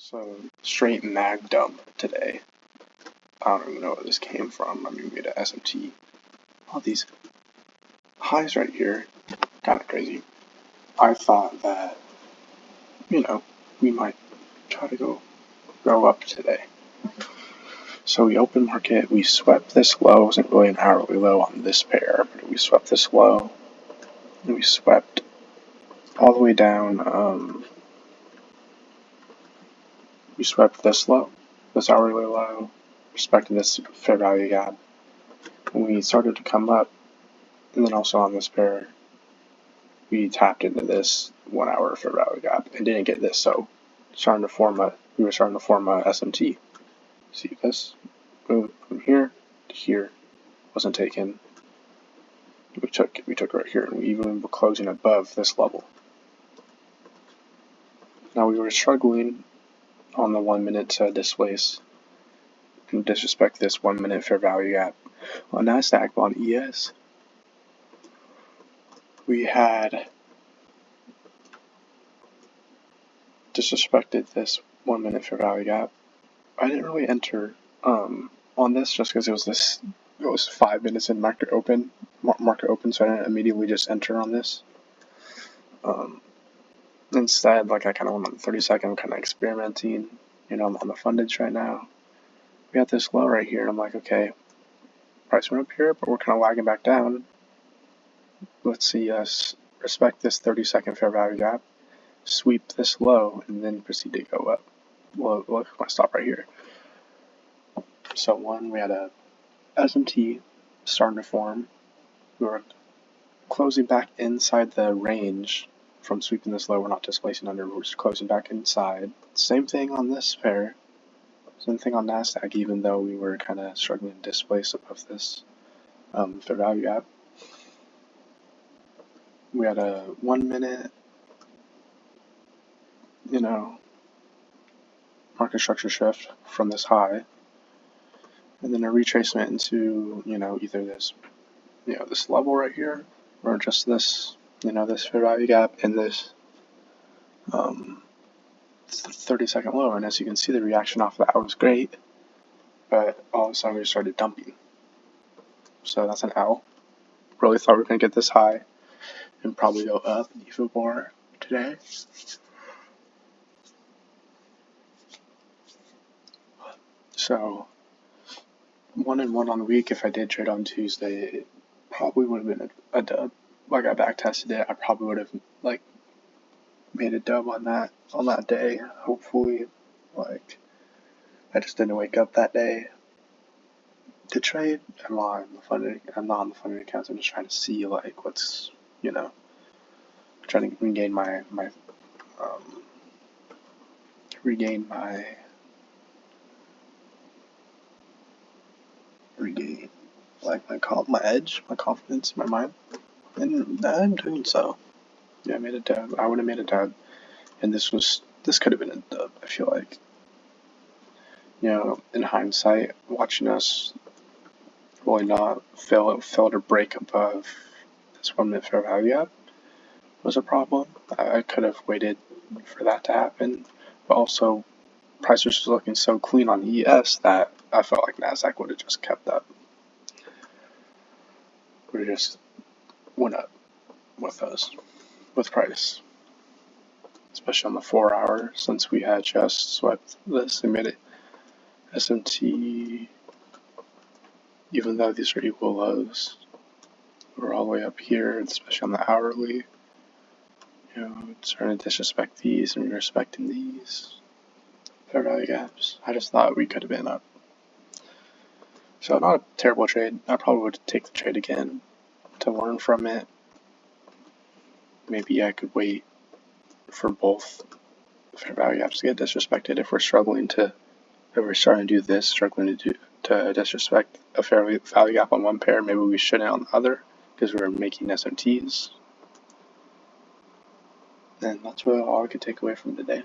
So, straight mag dump today. I don't even know where this came from. I mean, we had an SMT. All these highs right here, kind of crazy. I thought that, we might try to go up today. So we open market, we swept this low. It wasn't really an hourly low on this pair, but we swept this low. And we swept all the way down. We swept this low, this hourly low, respected this fair value gap. And we started to come up, and then also on this pair, we tapped into this 1 hour fair value gap and didn't get this, so we were starting to form a SMT. See this? Move from here to here, wasn't taken. We took it right here, and we even were closing above this level. Now we were struggling on the 1 minute to displace and disrespect this 1 minute fair value gap. On Nasdaq, on ES, we had disrespected this 1 minute fair value gap. I didn't really enter on this just because it was 5 minutes in market open, so I didn't immediately just enter on this. Instead, I kind of went on the 30-second, kind of experimenting, on the fundage right now. We got this low right here, and I'm like, okay, price went up here, but we're kind of lagging back down. Let's see us respect this 30-second fair value gap, sweep this low, and then proceed to go up. Well, look at my stop right here. So we had a SMT starting to form. We were closing back inside the range from sweeping this low. We're not displacing under, we're just closing back inside. Same thing on this pair. Same thing on Nasdaq, even though we were kind of struggling to displace above this fair value gap. We had a 1 minute, market structure shift from this high, and then a retracement into, either this, this level right here, or just this, this fair value gap and this 30-second low. And as you can see, the reaction off of that was great, but all of a sudden we started dumping. So that's an L. Really thought we were going to get this high and probably go up even more today. So 1-1 on the week. If I did trade on Tuesday, it probably would have been a dub. I back tested it, I probably would have made a dub on that day. Hopefully, I just didn't wake up that day to trade. I'm not on the funding accounts. I'm just trying to see what's trying to regain my my edge, my confidence, my mind, and I'm doing so. Yeah, I made a dub. I would have made a dub, and this could have been a dub. I feel like, in hindsight, watching us really not fail to break above this 1 minute fair value gap was a problem. I could have waited for that to happen, but also price was just looking so clean on ES that I felt like Nasdaq would have just kept up. We just went up with price, especially on the 4 hour, since we had just swept this and made it SMT. Even though these are equal lows, we're all the way up here, especially on the hourly. Starting to disrespect these and respecting these fair value gaps. I just thought we could have been up. So not a terrible trade. I probably would take the trade again to learn from it. Maybe I could wait for both fair value gaps to get disrespected if we're starting to do this, struggling to disrespect a fair value gap on one pair. Maybe we shouldn't on the other because we're making SMTs. And that's all I could take away from today.